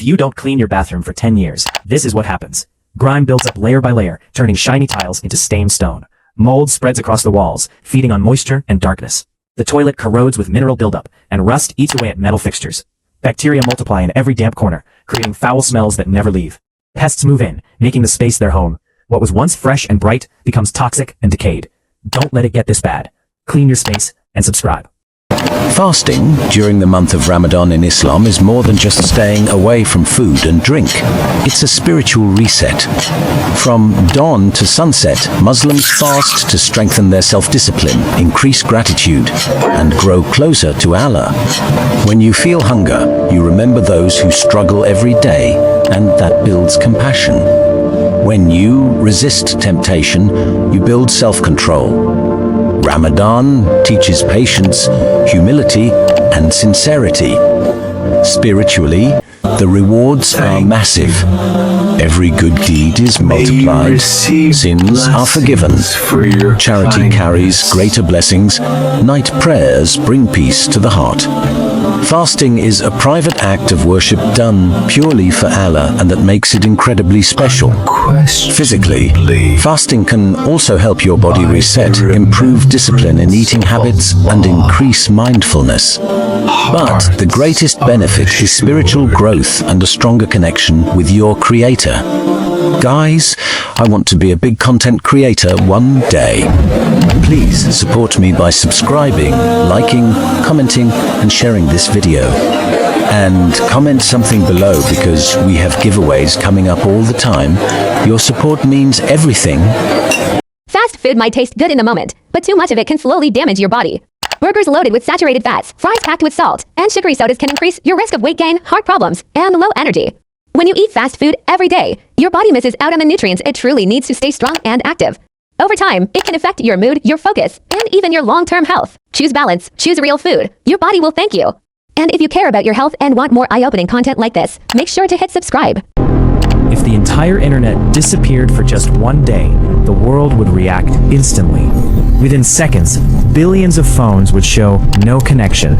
you don't clean your bathroom for 10 years, this is what happens. Grime builds up layer by layer, turning shiny tiles into stained stone. Mold spreads across the walls, feeding on moisture and darkness. The toilet corrodes with mineral buildup, and rust eats away at metal fixtures. Bacteria multiply in every damp corner, creating foul smells that never leave. Pests move in, making the space their home. What was once fresh and bright becomes toxic and decayed. Don't let it get this bad. Clean your space and subscribe. Fasting during the month of Ramadan in Islam is more than just staying away from food and drink. It's a spiritual reset. From dawn to sunset, Muslims fast to strengthen their self-discipline, increase gratitude, and grow closer to Allah. When you feel hunger, you remember those who struggle every day, and that builds compassion. When you resist temptation, you build self-control. Ramadan teaches patience, humility, and sincerity. Spiritually, the rewards are massive. Every good deed is multiplied. Sins are forgiven. Charity carries greater blessings. Night prayers bring peace to the heart. Fasting is a private act of worship done purely for Allah, and that makes it incredibly special. Physically, fasting can also help your body reset, improve discipline in eating habits, and increase mindfulness. But the greatest benefit is spiritual growth and a stronger connection with your Creator. Guys, I want to be a big content creator one day. Please support me by subscribing, liking, commenting, and sharing this video. And comment something below because we have giveaways coming up all the time. Your support means everything. Fast food might taste good in the moment, but too much of it can slowly damage your body. Burgers loaded with saturated fats, fries packed with salt, and sugary sodas can increase your risk of weight gain, heart problems, and low energy. When you eat fast food every day, your body misses out on the nutrients it truly needs to stay strong and active. Over time, it can affect your mood, your focus, and even your long-term health. Choose balance, choose real food. Your body will thank you. And if you care about your health and want more eye-opening content like this, make sure to hit subscribe. If the entire internet disappeared for just one day, the world would react instantly. Within seconds, billions of phones would show no connection.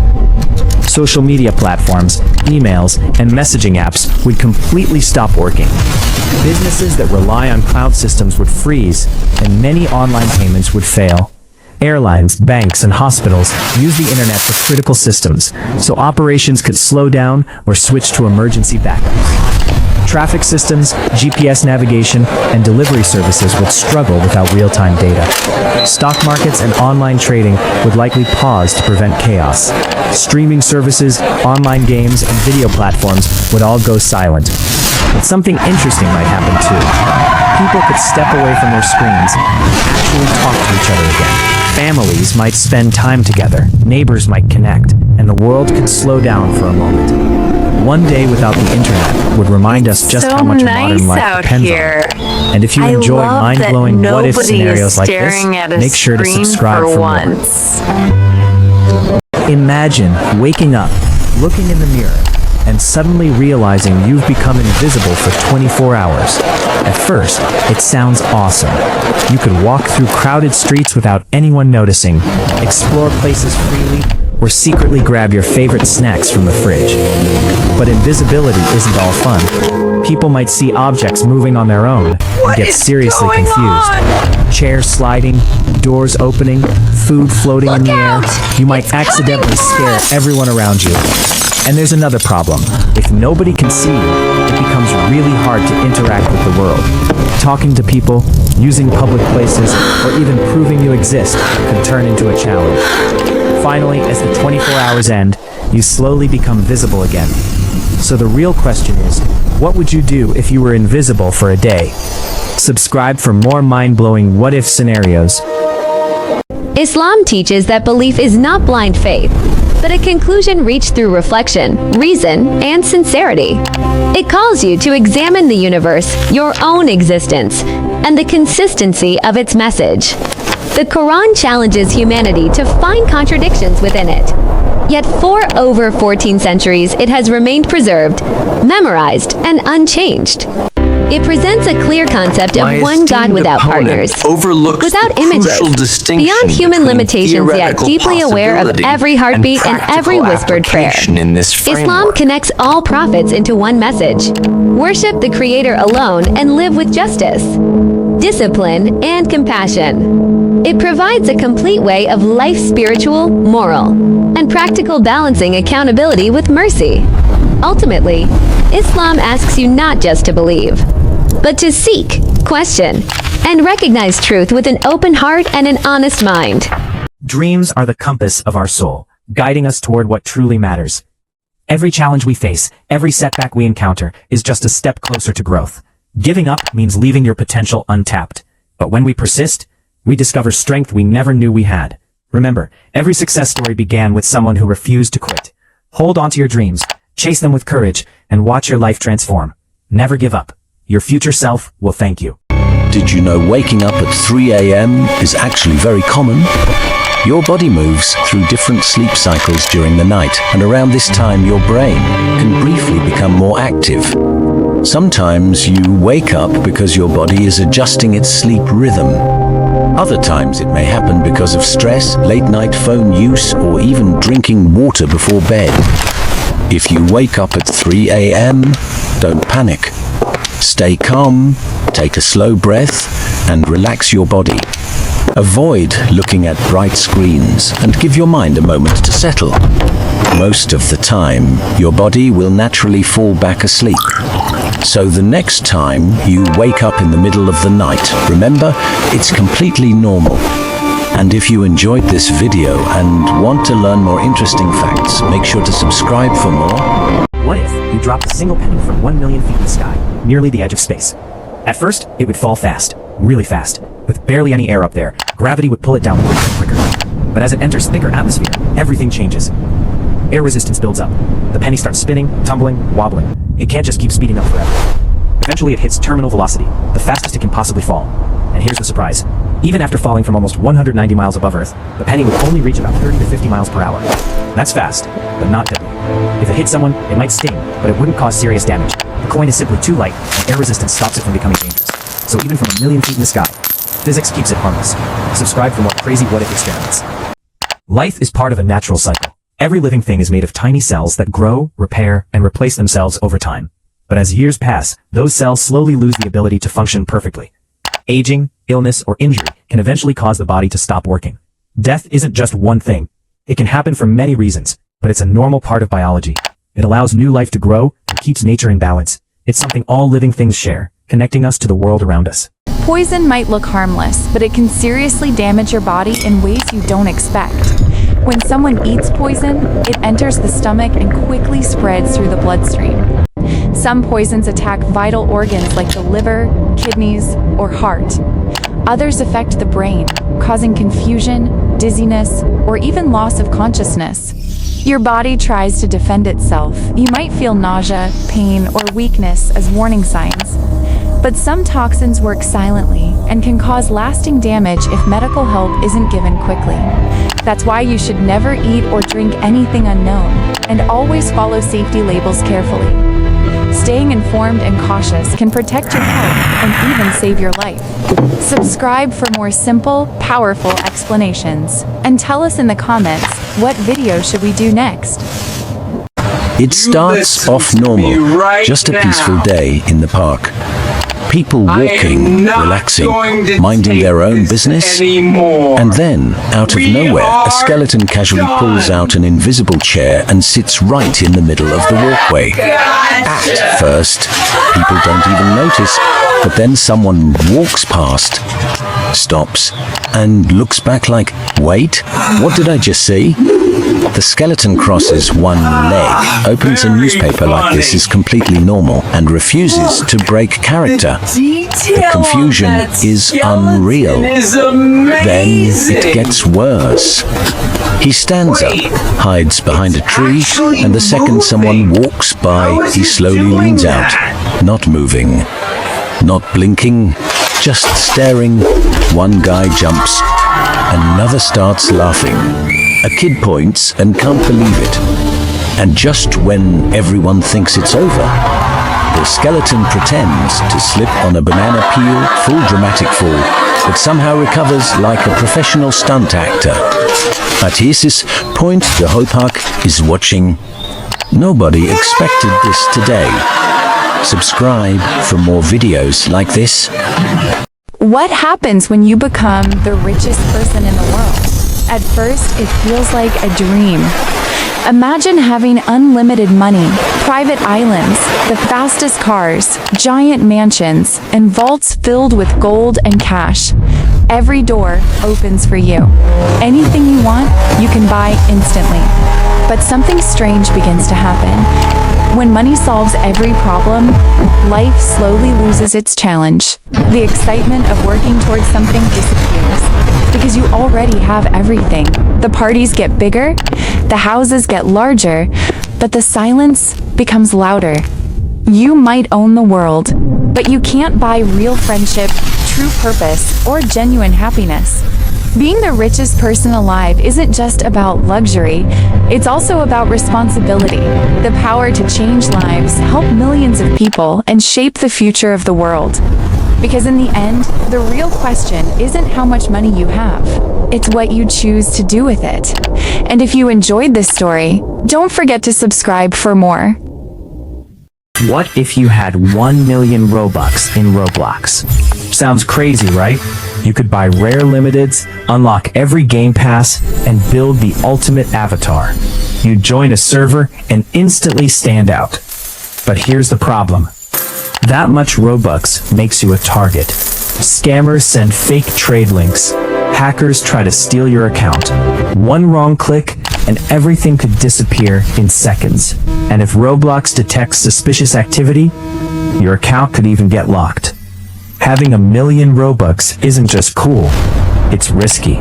Social media platforms, emails, and messaging apps would completely stop working. Businesses that rely on cloud systems would freeze, and many online payments would fail. Airlines, banks, and hospitals use the internet for critical systems, so operations could slow down or switch to emergency backups. Traffic systems, GPS navigation, and delivery services would struggle without real-time data. Stock markets and online trading would likely pause to prevent chaos. Streaming services, online games, and video platforms would all go silent. But something interesting might happen too. People could step away from their screens and actually talk to each other again. Families might spend time together, neighbors might connect, and the world could slow down for a moment. One day without the internet would remind us just how much modern life depends on it. And if you enjoy mind-blowing what-if scenarios like this, make sure to subscribe for more. Imagine waking up, looking in the mirror, and suddenly realizing you've become invisible for 24 hours. At first, it sounds awesome. You could walk through crowded streets without anyone noticing, explore places freely, or secretly grab your favorite snacks from the fridge. But invisibility isn't all fun. People might see objects moving on their own and get seriously confused. Chairs sliding, doors opening, food floating in the air. You might accidentally scare everyone around you. And there's another problem. If nobody can see you, it becomes really hard to interact with the world. Talking to people, using public places, or even proving you exist could turn into a challenge. Finally, as the 24 hours end, you slowly become visible again. So the real question is, what would you do if you were invisible for a day? Subscribe for more mind-blowing what-if scenarios. Islam teaches that belief is not blind faith, but a conclusion reached through reflection, reason, and sincerity. It calls you to examine the universe, your own existence, and the consistency of its message. The Quran challenges humanity to find contradictions within it. Yet for over 14 centuries, it has remained preserved, memorized, and unchanged. It presents a clear concept of one God without partners, without images, beyond human limitations yet deeply aware of every heartbeat and every whispered prayer. Islam connects all prophets into one message. Worship the Creator alone and live with justice, discipline, and compassion. It provides a complete way of life, spiritual, moral, and practical, balancing accountability with mercy. Ultimately, Islam asks you not just to believe, but to seek, question, and recognize truth with an open heart and an honest mind. Dreams are the compass of our soul, guiding us toward what truly matters. Every challenge we face, every setback we encounter, is just a step closer to growth. Giving up means leaving your potential untapped. But when we persist, we discover strength we never knew we had. Remember, every success story began with someone who refused to quit. Hold on to your dreams, chase them with courage, and watch your life transform. Never give up. Your future self will thank you. Did you know waking up at 3 a.m. is actually very common? Your body moves through different sleep cycles during the night, and around this time your brain can briefly become more active. Sometimes you wake up because your body is adjusting its sleep rhythm. Other times it may happen because of stress, late-night phone use, or even drinking water before bed. If you wake up at 3 a.m., don't panic. Stay calm, take a slow breath, and relax your body. Avoid looking at bright screens and give your mind a moment to settle. Most of the time, your body will naturally fall back asleep. So the next time you wake up in the middle of the night, remember, it's completely normal. And if you enjoyed this video and want to learn more interesting facts, make sure to subscribe for more. What if you dropped a single penny from 1 million feet in the sky, nearly the edge of space? At first, it would fall fast, really fast. With barely any air up there, gravity would pull it down quicker. But as it enters thicker atmosphere, everything changes. Air resistance builds up. The penny starts spinning, tumbling, wobbling. It can't just keep speeding up forever. Eventually it hits terminal velocity, the fastest it can possibly fall. And here's the surprise. Even after falling from almost 190 miles above Earth, the penny would only reach about 30 to 50 miles per hour. That's fast, but not deadly. If it hit someone, it might sting, but it wouldn't cause serious damage. The coin is simply too light, and air resistance stops it from becoming dangerous. So even from 1 million feet in the sky, physics keeps it harmless. Subscribe for more crazy what-if experiments. Life is part of a natural cycle. Every living thing is made of tiny cells that grow, repair, and replace themselves over time. But as years pass, those cells slowly lose the ability to function perfectly. Aging, illness, or injury can eventually cause the body to stop working. Death isn't just one thing. It can happen for many reasons, but it's a normal part of biology. It allows new life to grow and keeps nature in balance. It's something all living things share, connecting us to the world around us. Poison might look harmless, but it can seriously damage your body in ways you don't expect. When someone eats poison, it enters the stomach and quickly spreads through the bloodstream. Some poisons attack vital organs like the liver, kidneys, or heart. Others affect the brain, causing confusion, dizziness, or even loss of consciousness. Your body tries to defend itself. You might feel nausea, pain, or weakness as warning signs. But some toxins work silently and can cause lasting damage if medical help isn't given quickly. That's why you should never eat or drink anything unknown, and always follow safety labels carefully. Staying informed and cautious can protect your health and even save your life. Subscribe for more simple, powerful explanations. And tell us in the comments, what video should we do next? It starts off normal, just a peaceful day in the park. People walking, relaxing, minding their own business, and then, out of nowhere, a skeleton casually pulls out an invisible chair and sits right in the middle of the walkway. At first, people don't even notice, but then someone walks past, stops, and looks back like, wait, what did I just see? The skeleton crosses one leg, opens a newspaper like this is completely normal, and refuses to break character. The confusion is unreal. Then it gets worse. He stands up, hides behind a tree, and the second someone walks by, he slowly leans out, not moving, not blinking, just staring. One guy jumps, another starts laughing. A kid points and can't believe it. And just when everyone thinks it's over, The skeleton pretends to slip on a banana peel, full dramatic fall, but somehow recovers like a professional stunt actor. At this point, the whole park is watching. Nobody expected this today. Subscribe for more videos like this. What happens when you become the richest person in the world? At first, it feels like a dream. Imagine having unlimited money, private islands, the fastest cars, giant mansions, and vaults filled with gold and cash. Every door opens for you. Anything you want, you can buy instantly. But something strange begins to happen. When money solves every problem, life slowly loses its challenge. The excitement of working towards something disappears because you already have everything. The parties get bigger, the houses get larger, but the silence becomes louder. You might own the world, but you can't buy real friendship, true purpose, or genuine happiness. Being the richest person alive isn't just about luxury, it's also about responsibility, the power to change lives, help millions of people, and shape the future of the world. Because in the end, the real question isn't how much money you have, it's what you choose to do with it. And if you enjoyed this story, don't forget to subscribe for more. What if you had 1 million Robux in Roblox? Sounds crazy, right? You could buy rare limiteds, unlock every game pass, and build the ultimate avatar. You'd join a server and instantly stand out. But here's the problem. That much Robux makes you a target. Scammers send fake trade links. Hackers try to steal your account. One wrong click, and everything could disappear in seconds. And if Roblox detects suspicious activity, your account could even get locked. Having 1 million Robux isn't just cool, it's risky.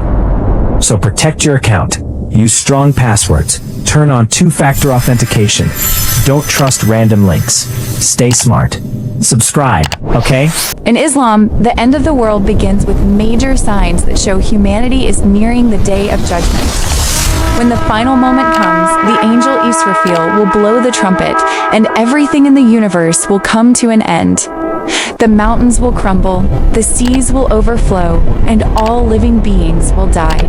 So protect your account. Use strong passwords. Turn on two-factor authentication. Don't trust random links. Stay smart. Subscribe, okay? In Islam, the end of the world begins with major signs that show humanity is nearing the day of judgment. When the final moment comes, the angel Israfil will blow the trumpet, and everything in the universe will come to an end. The mountains will crumble, the seas will overflow, and all living beings will die.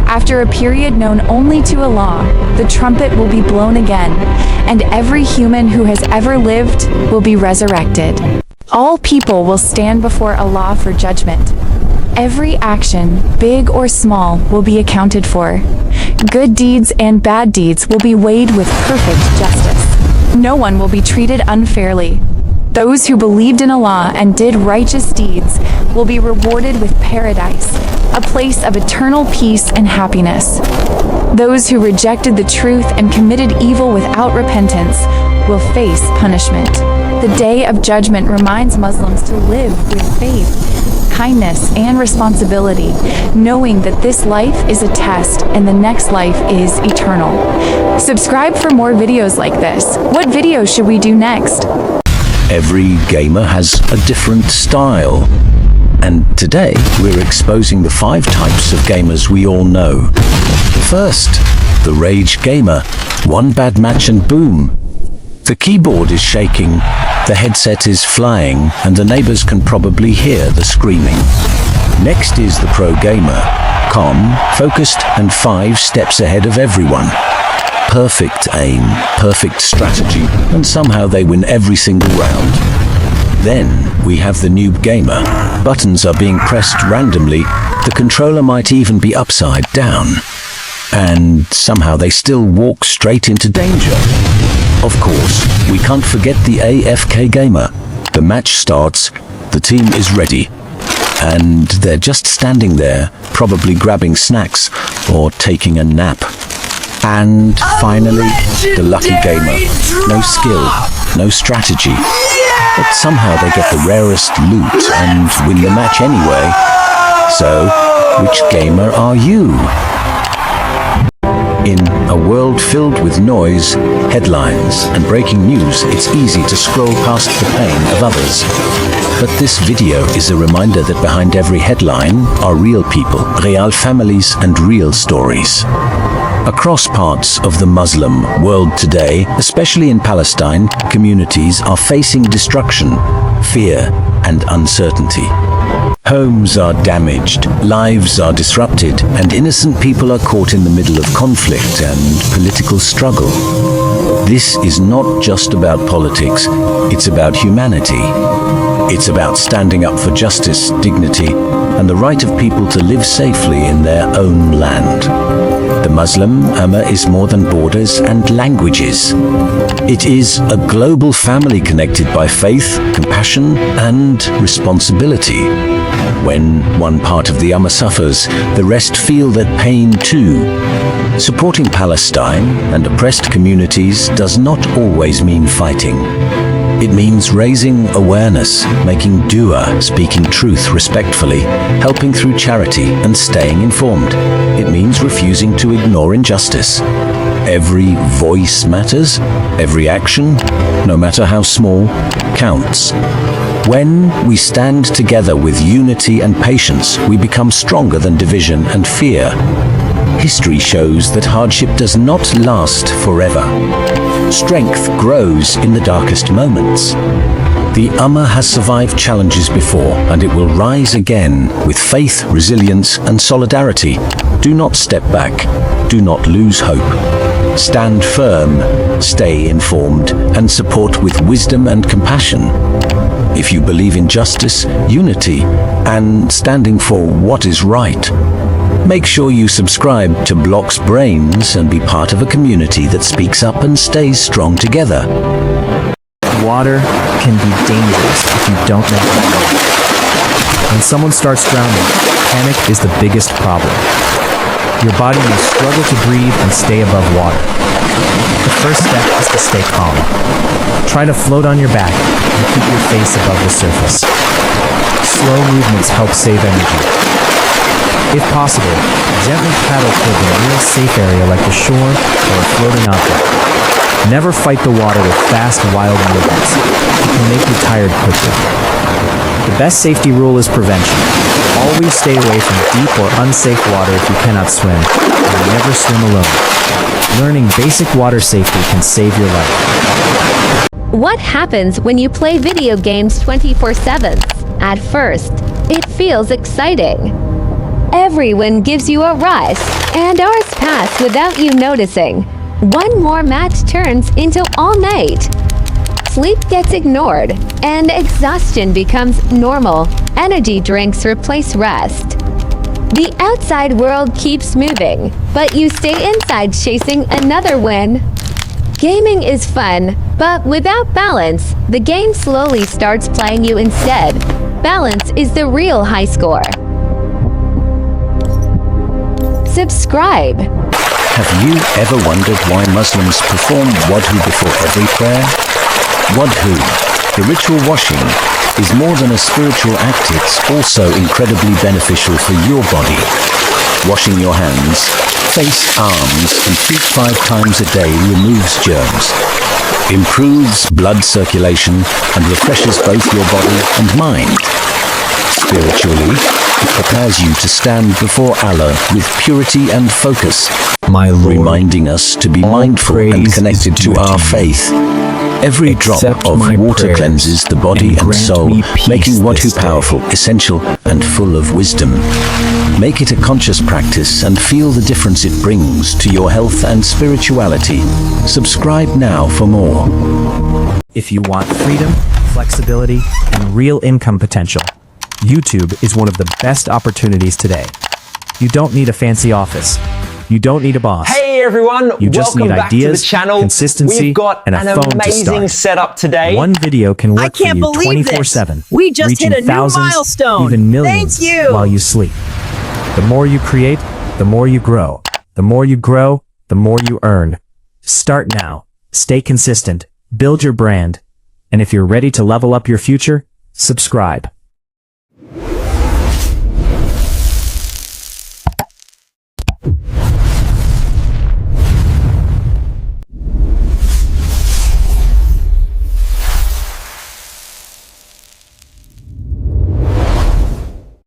After a period known only to Allah, the trumpet will be blown again, and every human who has ever lived will be resurrected. All people will stand before Allah for judgment. Every action, big or small, will be accounted for. Good deeds and bad deeds will be weighed with perfect justice. No one will be treated unfairly. Those who believed in Allah and did righteous deeds will be rewarded with paradise, a place of eternal peace and happiness. Those who rejected the truth and committed evil without repentance will face punishment. The Day of Judgment reminds Muslims to live with faith, kindness, and responsibility, knowing that this life is a test and the next life is eternal. Subscribe for more videos like this. What video should we do next? Every gamer has a different style. And today, we're exposing the 5 types of gamers we all know. First, the rage gamer. One bad match and boom. The keyboard is shaking, the headset is flying, and the neighbors can probably hear the screaming. Next is the pro gamer. Calm, focused, and 5 steps ahead of everyone. Perfect aim, perfect strategy, and somehow they win every single round. Then we have the noob gamer. Buttons are being pressed randomly, the controller might even be upside down. And somehow they still walk straight into danger. Of course, we can't forget the AFK gamer. The match starts, the team is ready, and they're just standing there, probably grabbing snacks or taking a nap. And finally, the lucky gamer. No skill, no strategy, but somehow they get the rarest loot and win the match anyway. So, which gamer are you? In a world filled with noise, headlines, and breaking news, it's easy to scroll past the pain of others. But this video is a reminder that behind every headline are real people, real families, and real stories. Across parts of the Muslim world today, especially in Palestine, communities are facing destruction, fear, and uncertainty. Homes are damaged, lives are disrupted, and innocent people are caught in the middle of conflict and political struggle. This is not just about politics, it's about humanity. It's about standing up for justice, dignity, and the right of people to live safely in their own land. The Muslim Ummah is more than borders and languages. It is a global family connected by faith, compassion, and responsibility. When one part of the Ummah suffers, the rest feel that pain too. Supporting Palestine and oppressed communities does not always mean fighting. It means raising awareness, making dua, speaking truth respectfully, helping through charity, and staying informed. It means refusing to ignore injustice. Every voice matters, every action, no matter how small, counts. When we stand together with unity and patience, we become stronger than division and fear. History shows that hardship does not last forever. Strength grows in the darkest moments. The Ummah has survived challenges before, and it will rise again with faith, resilience, and solidarity. Do not step back. Do not lose hope. Stand firm, stay informed, and support with wisdom and compassion. If you believe in justice, unity, and standing for what is right, make sure you subscribe to Block's Brains and be part of a community that speaks up and stays strong together. Water can be dangerous if you don't know how to use it. When someone starts drowning, panic is the biggest problem. Your body may struggle to breathe and stay above water. The first step is to stay calm. Try to float on your back and keep your face above the surface. Slow movements help save energy. If possible, gently paddle toward a real safe area like the shore or a floating object. Never fight the water with fast, wild movements. It can make you tired quickly. The best safety rule is prevention. Always stay away from deep or unsafe water if you cannot swim, and never swim alone. Learning basic water safety can save your life. What happens when you play video games 24/7? At first, it feels exciting. Everyone gives you a rush, and hours pass without you noticing. One more match turns into all night. Sleep gets ignored, and exhaustion becomes normal. Energy drinks replace rest. The outside world keeps moving, but you stay inside chasing another win. Gaming is fun, but without balance, the game slowly starts playing you instead. Balance is the real high score. Subscribe. Have you ever wondered why Muslims perform wadhu before every prayer? Wadhu, the ritual washing, is more than a spiritual act, it's also incredibly beneficial for your body. Washing your hands, face, arms, and feet 5 times a day removes germs, improves blood circulation, and refreshes both your body and mind. Spiritually, it prepares you to stand before Allah with purity and focus, My Lord, reminding us to be mindful and praise connected is to due our to you. faith. Every drop Accept of my water prayers cleanses the body and and grant soul, me peace making this wadhu day. powerful, essential, and full of wisdom. Make it a conscious practice and feel the difference it brings to your health and spirituality. Subscribe now for more. If you want freedom, flexibility, and real income potential, YouTube is one of the best opportunities today. You don't need a fancy office. You don't need a boss. Hey everyone, You just welcome need back ideas, to the channel. consistency, We've got and a an phone to amazing start. setup today. One video can I work for can't you believe this. 24/7. We just reaching hit a new thousands, milestone. even millions Thank you. while you sleep. The more you create, the more you grow. The more you grow, the more you earn. Start now. Stay consistent. Build your brand. And if you're ready to level up your future, subscribe.